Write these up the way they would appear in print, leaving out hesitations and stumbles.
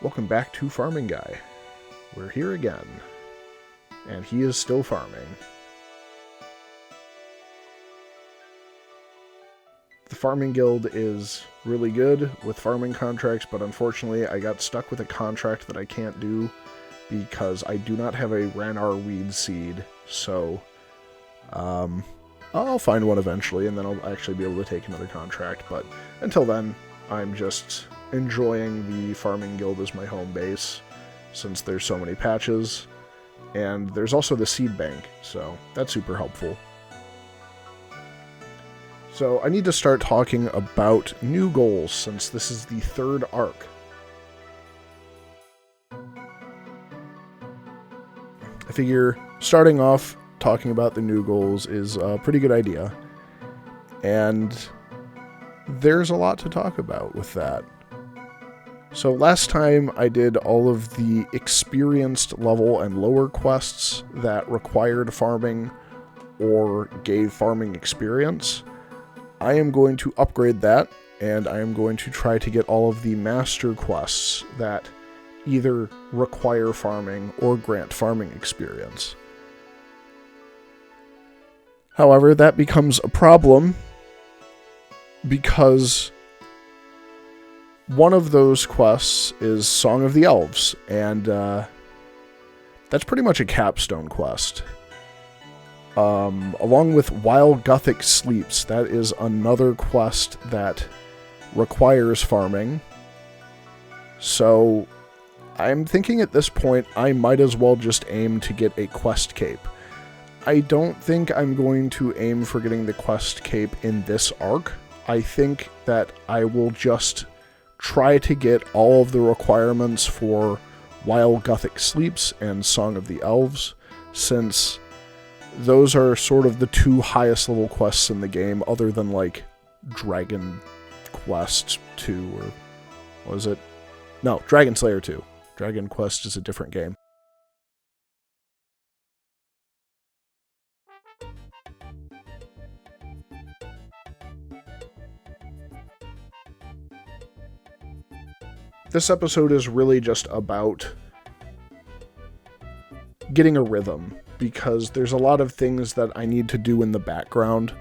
Welcome back to Farming Guy. We're here again, and he is still farming. The farming guild is really good with farming contracts, but unfortunately I got stuck with a contract that I can't do because I do not have a Ranar weed seed, so I'll find one eventually, and then I'll actually be able to take another contract, but until then, I'm just enjoying the farming guild as my home base, since there's so many patches, and there's also the seed bank, so that's super helpful. So I need to start talking about new goals, since this is the third arc. I figure starting off talking about the new goals is a pretty good idea, and there's a lot to talk about with that. So last time I did all of the experienced level and lower quests that required farming or gave farming experience. I am going to upgrade that, and I am going to try to get all of the master quests that either require farming or grant farming experience. However, that becomes a problem because one of those quests is Song of the Elves, and that's pretty much a capstone quest. Along with While Gothic Sleeps, that is another quest that requires farming. So I'm thinking at this point I might as well just aim to get a quest cape. I don't think I'm going to aim for getting the quest cape in this arc. I think that I will just try to get all of the requirements for While Gothic Sleeps and Song of the Elves, since those are sort of the two highest level quests in the game, other than like Dragon Quest 2, or what was it? No, Dragon Slayer 2. Dragon Quest is a different game. This episode is really just about getting a rhythm, because there's a lot of things that I need to do in the background.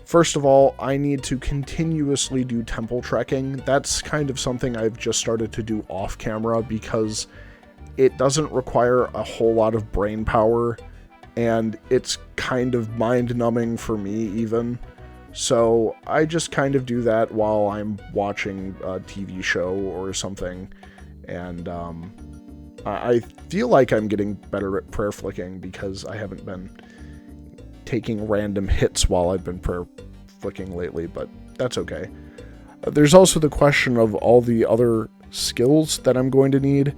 First of all, I need to continuously do temple trekking. That's kind of something I've just started to do off camera because it doesn't require a whole lot of brain power, and it's kind of mind-numbing for me even. So I just kind of do that while I'm watching a TV show or something, and I feel like I'm getting better at prayer flicking because I haven't been taking random hits while I've been prayer flicking lately, but that's okay. There's also the question of all the other skills that I'm going to need.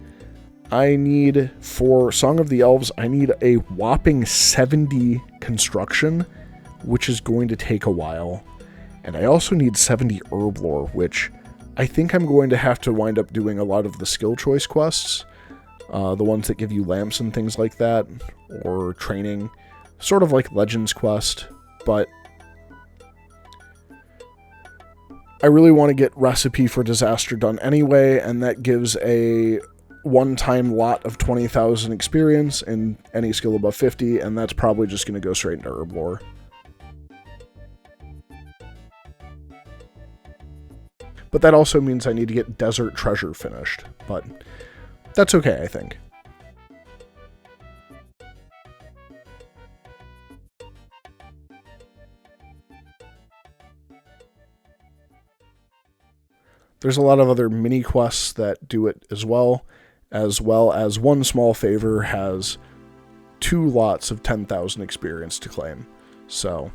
I need, for Song of the Elves, I need a whopping 70 construction, which is going to take a while. And I also need 70 herb lore, which I think I'm going to have to wind up doing a lot of the skill choice quests. The ones that give you lamps and things like that, or training, sort of like Legends Quest, but I really want to get Recipe for Disaster done anyway, and that gives a one-time lot of 20,000 experience in any skill above 50, and that's probably just going to go straight into herb lore. But that also means I need to get Desert Treasure finished, but that's okay, I think. There's a lot of other mini quests that do it as well as one small favor has 2 lots of 10,000 experience to claim. So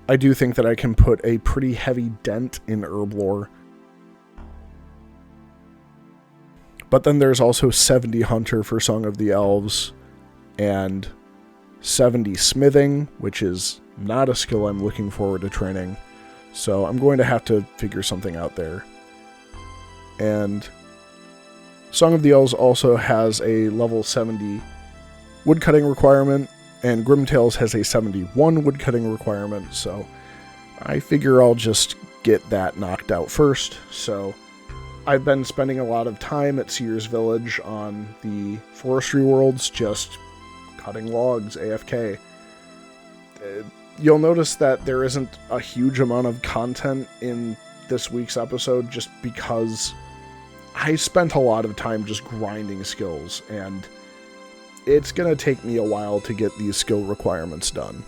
I do think that I can put a pretty heavy dent in herb lore. But then there's also 70 Hunter for Song of the Elves, and 70 Smithing, which is not a skill I'm looking forward to training. So I'm going to have to figure something out there. And Song of the Elves also has a level 70 woodcutting requirement, and Grimtails has a 71 woodcutting requirement, so I figure I'll just get that knocked out first. So I've been spending a lot of time at Sears Village on the forestry worlds, just cutting logs, AFK. You'll notice that there isn't a huge amount of content in this week's episode just because I spent a lot of time just grinding skills, and it's going to take me a while to get these skill requirements done.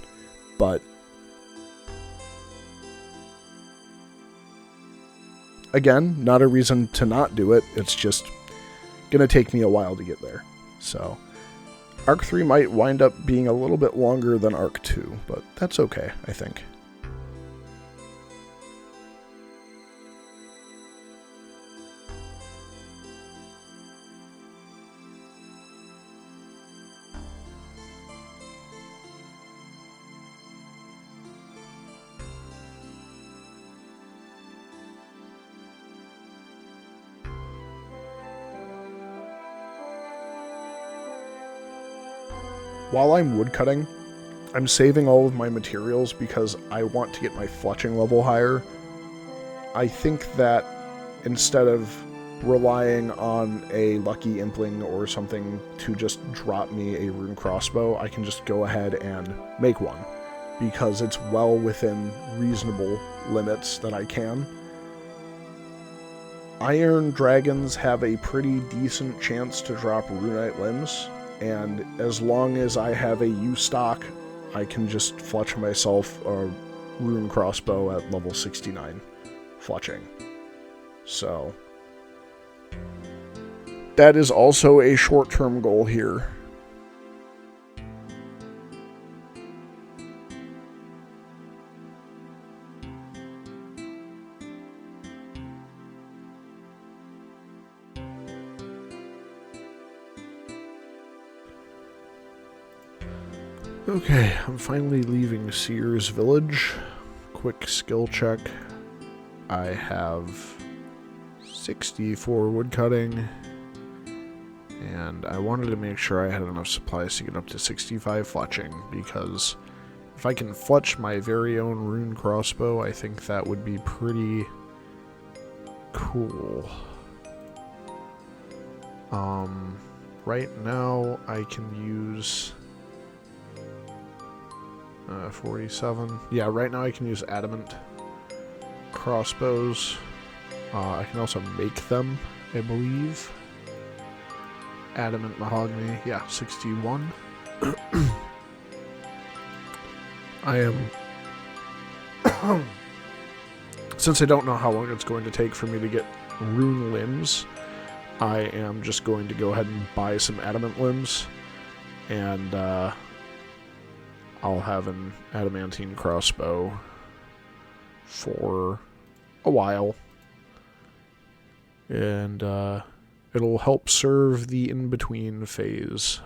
But again, not a reason to not do it. It's just going to take me a while to get there. So Arc 3 might wind up being a little bit longer than Arc 2, but that's okay, I think. While I'm woodcutting, I'm saving all of my materials because I want to get my fletching level higher. I think that instead of relying on a lucky impling or something to just drop me a rune crossbow, I can just go ahead and make one, because it's well within reasonable limits that I can. Iron dragons have a pretty decent chance to drop runite limbs, and as long as I have a U stock, I can just fletch myself a rune crossbow at level 69 fletching. So that is also a short-term goal here. Okay, I'm finally leaving Sears Village. Quick skill check. I have 64 woodcutting, and I wanted to make sure I had enough supplies to get up to 65 fletching, because if I can fletch my very own rune crossbow, I think that would be pretty cool. Right now I can use 47. Yeah, right now I can use adamant crossbows. I can also make them, I believe. Adamant mahogany. Yeah, 61. I am... Since I don't know how long it's going to take for me to get rune limbs, I am just going to go ahead and buy some adamant limbs, and I'll have an adamantine crossbow for a while, and it'll help serve the in-between phase.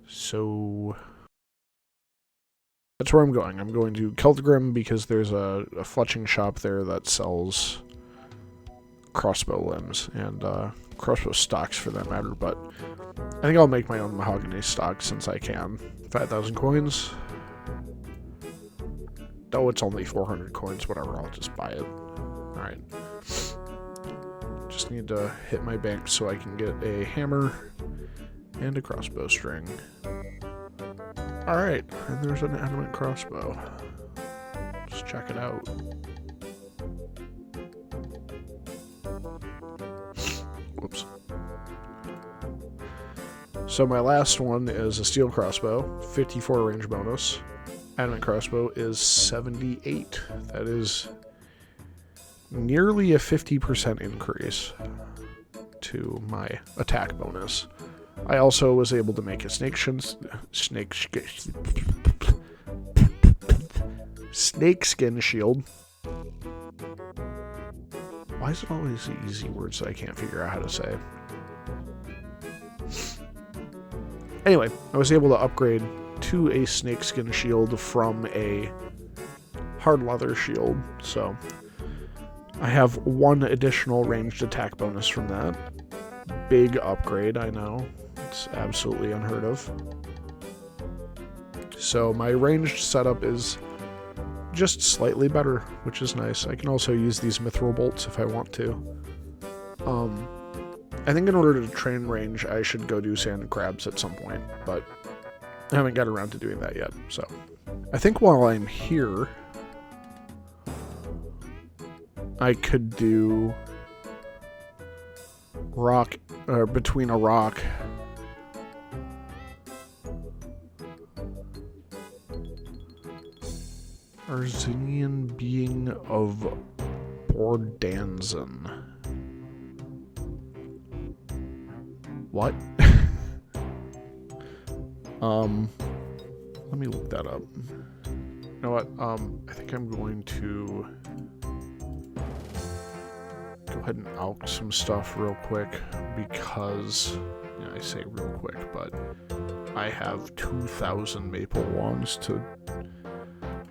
So that's where I'm going. I'm going to Keltgrim because there's a fletching shop there that sells crossbow limbs and crossbow stocks for that matter, but I think I'll make my own mahogany stock since I can. 5,000 coins. Oh, it's only 400 coins, whatever, I'll just buy it. Alright. Just need to hit my bank so I can get a hammer and a crossbow string. Alright, and there's an adamant crossbow. Let's check it out. Whoops. So my last one is a steel crossbow, 54 range bonus. Adamant crossbow is 78. That is nearly a 50% increase to my attack bonus. I also was able to make a snakeskin shield. Why is it always the easy words that I can't figure out how to say? Anyway, I was able to upgrade to a snakeskin shield from a hard leather shield, so I have one additional ranged attack bonus from that. Big upgrade, I know. It's absolutely unheard of. So my ranged setup is just slightly better, which is nice. I can also use these mithril bolts if I want to. I think in order to train range, I should go do sand crabs at some point, but I haven't got around to doing that yet, so. I think while I'm here, I could do rock, or between a rock. Arsenian being of Bordanzen. What? Let me look that up. You know what? I think I'm going to go ahead and alch some stuff real quick because, yeah, I say real quick, but I have 2,000 maple wands to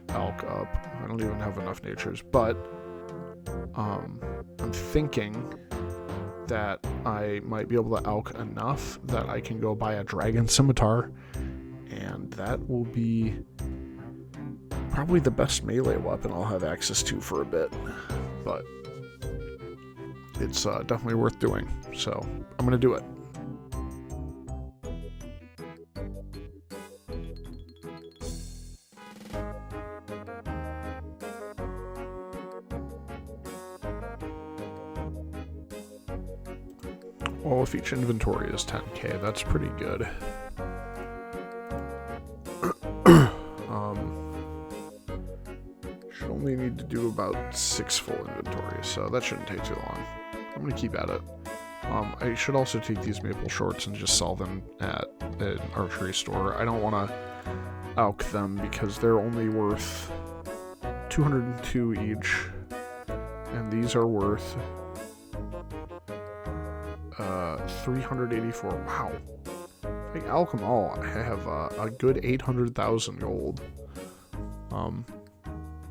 alch up. I don't even have enough natures, but I'm thinking that I might be able to alch enough that I can go buy a dragon scimitar, and that will be probably the best melee weapon I'll have access to for a bit, but it's definitely worth doing, so I'm gonna do it. Well, if each inventory is 10k, that's pretty good. Should only need to do about 6 full inventories, so that shouldn't take too long. I'm gonna keep at it. I should also take these maple shorts and just sell them at an archery store. I don't want to alch them because they're only worth 202 each, and these are worth 384. Wow. If I alch them all, I have a good 800,000 gold.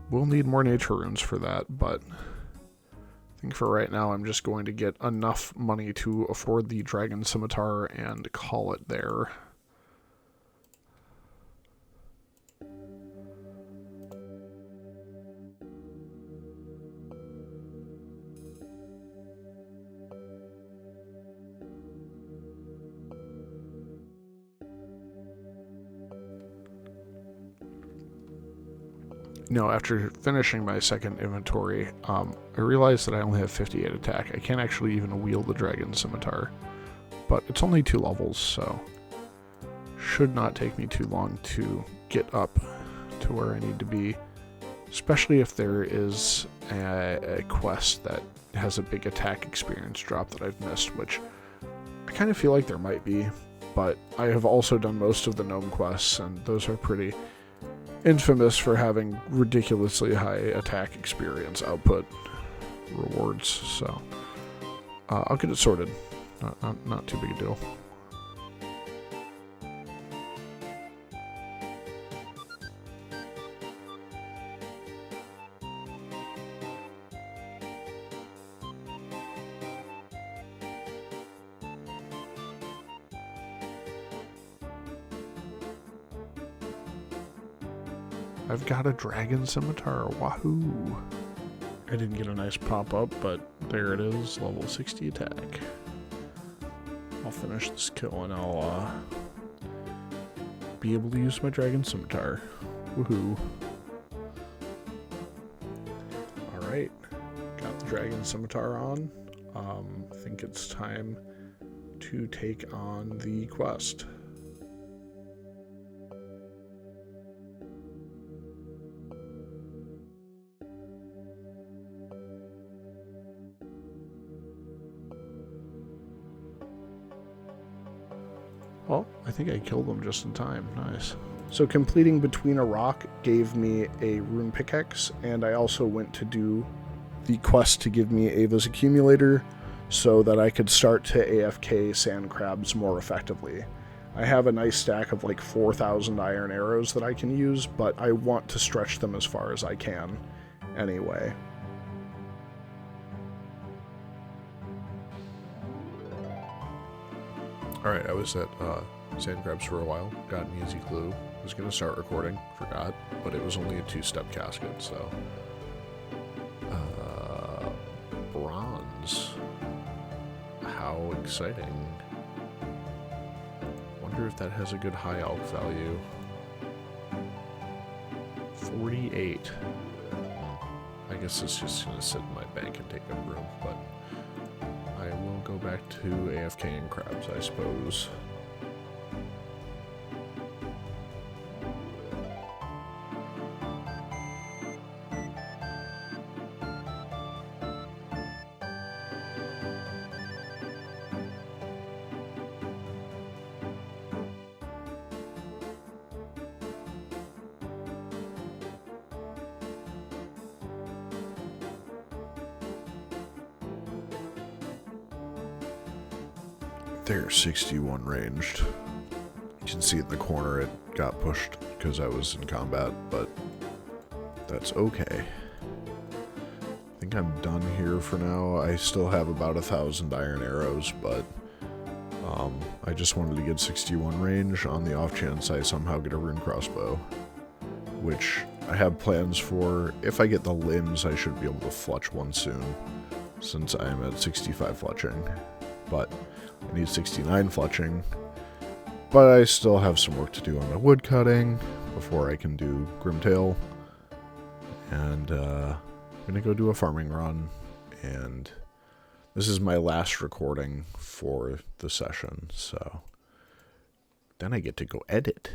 We'll need more nature runes for that, but I think for right now I'm just going to get enough money to afford the dragon scimitar and call it there. No, after finishing my second inventory, I realized that I only have 58 attack. I can't actually even wield the dragon scimitar, but it's only 2 levels, so should not take me too long to get up to where I need to be, especially if there is a quest that has a big attack experience drop that I've missed, which I kind of feel like there might be, but I have also done most of the gnome quests, and those are pretty infamous for having ridiculously high attack experience output rewards, so I'll get it sorted. Not too big a deal. I've got a dragon scimitar, wahoo! I didn't get a nice pop-up, but there it is, level 60 attack. I'll finish this kill and I'll be able to use my dragon scimitar. Woohoo. Alright, got the dragon scimitar on. I think it's time to take on the quest. Well, I think I killed them just in time. Nice. So completing Between a Rock gave me a rune pickaxe, and I also went to do the quest to give me Ava's accumulator so that I could start to AFK sand crabs more effectively. I have a nice stack of like 4,000 iron arrows that I can use, but I want to stretch them as far as I can anyway. Alright, I was at sand crabs for a while, got an easy clue. was going to start recording, forgot, but it was only a 2-step casket, so. Bronze. How exciting. Wonder if that has a good high alch value. 48. I guess it's just going to sit in my bank and take up room, but I will go back to AFK and crabs, I suppose. There's 61 ranged. You can see in the corner it got pushed because I was in combat, but that's okay. I think I'm done here for now. I still have about 1,000 iron arrows, but I just wanted to get 61 range on the off chance I somehow get a rune crossbow, which I have plans for. If I get the limbs, I should be able to fletch one soon, since I'm at 65 fletching. But I need 69 fletching, but I still have some work to do on my wood cutting before I can do Grimtail, and I'm gonna go do a farming run, and this is my last recording for the session, so then I get to go edit.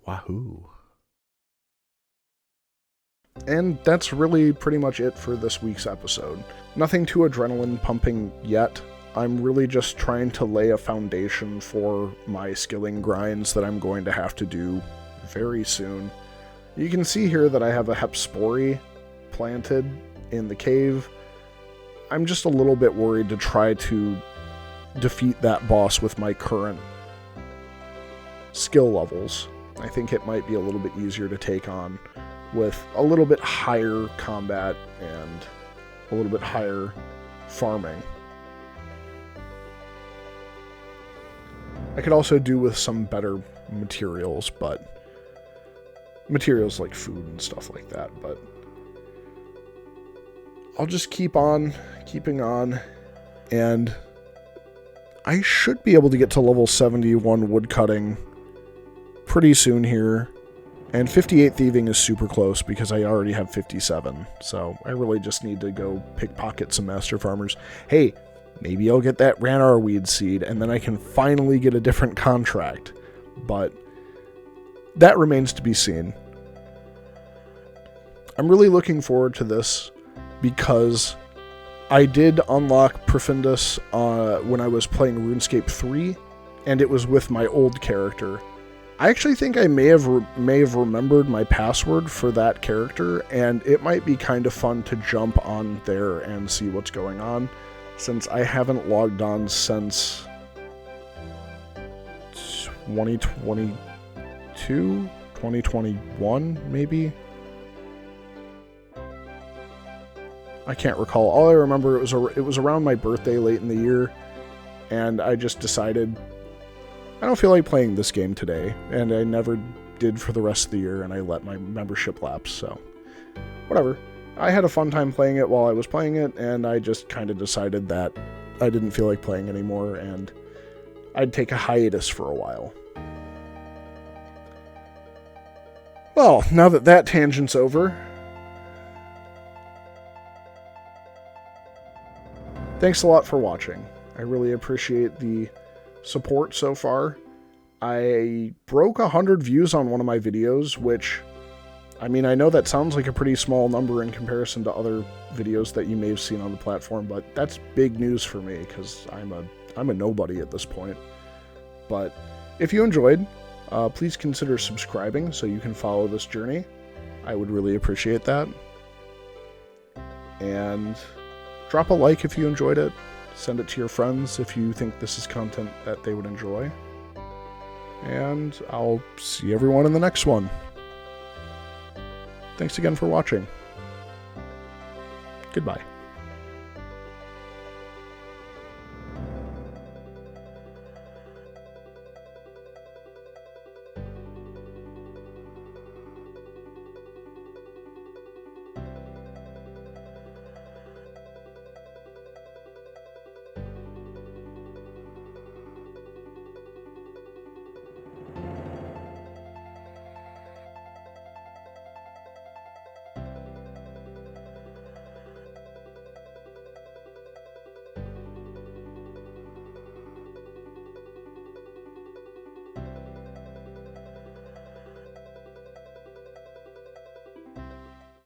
Wahoo! And that's really pretty much it for this week's episode. Nothing too adrenaline pumping yet. I'm really just trying to lay a foundation for my skilling grinds that I'm going to have to do very soon. You can see here that I have a hepspory planted in the cave. I'm just a little bit worried to try to defeat that boss with my current skill levels. I think it might be a little bit easier to take on with a little bit higher combat and a little bit higher farming. I could also do with some better materials, but materials like food and stuff like that, but I'll just keep on keeping on, and I should be able to get to level 71 woodcutting pretty soon here, and 58 thieving is super close because I already have 57, so I really just need to go pickpocket some master farmers. Hey, maybe I'll get that Ranar weed seed, and then I can finally get a different contract. But that remains to be seen. I'm really looking forward to this because I did unlock Profundus when I was playing RuneScape 3, and it was with my old character. I actually think I may have remembered my password for that character, and it might be kind of fun to jump on there and see what's going on, since I haven't logged on since 2022, 2021, maybe? I can't recall. All I remember, it was around my birthday late in the year, and I just decided, I don't feel like playing this game today, and I never did for the rest of the year, and I let my membership lapse, so whatever. I had a fun time playing it while I was playing it, and I just kind of decided that I didn't feel like playing anymore, and I'd take a hiatus for a while. Well, now that that tangent's over, thanks a lot for watching. I really appreciate the support so far. I broke 100 views on one of my videos, which, I mean, I know that sounds like a pretty small number in comparison to other videos that you may have seen on the platform, but that's big news for me because I'm a nobody at this point. But if you enjoyed, please consider subscribing so you can follow this journey. I would really appreciate that. And drop a like if you enjoyed it. Send it to your friends if you think this is content that they would enjoy. And I'll see everyone in the next one. Thanks again for watching. Goodbye.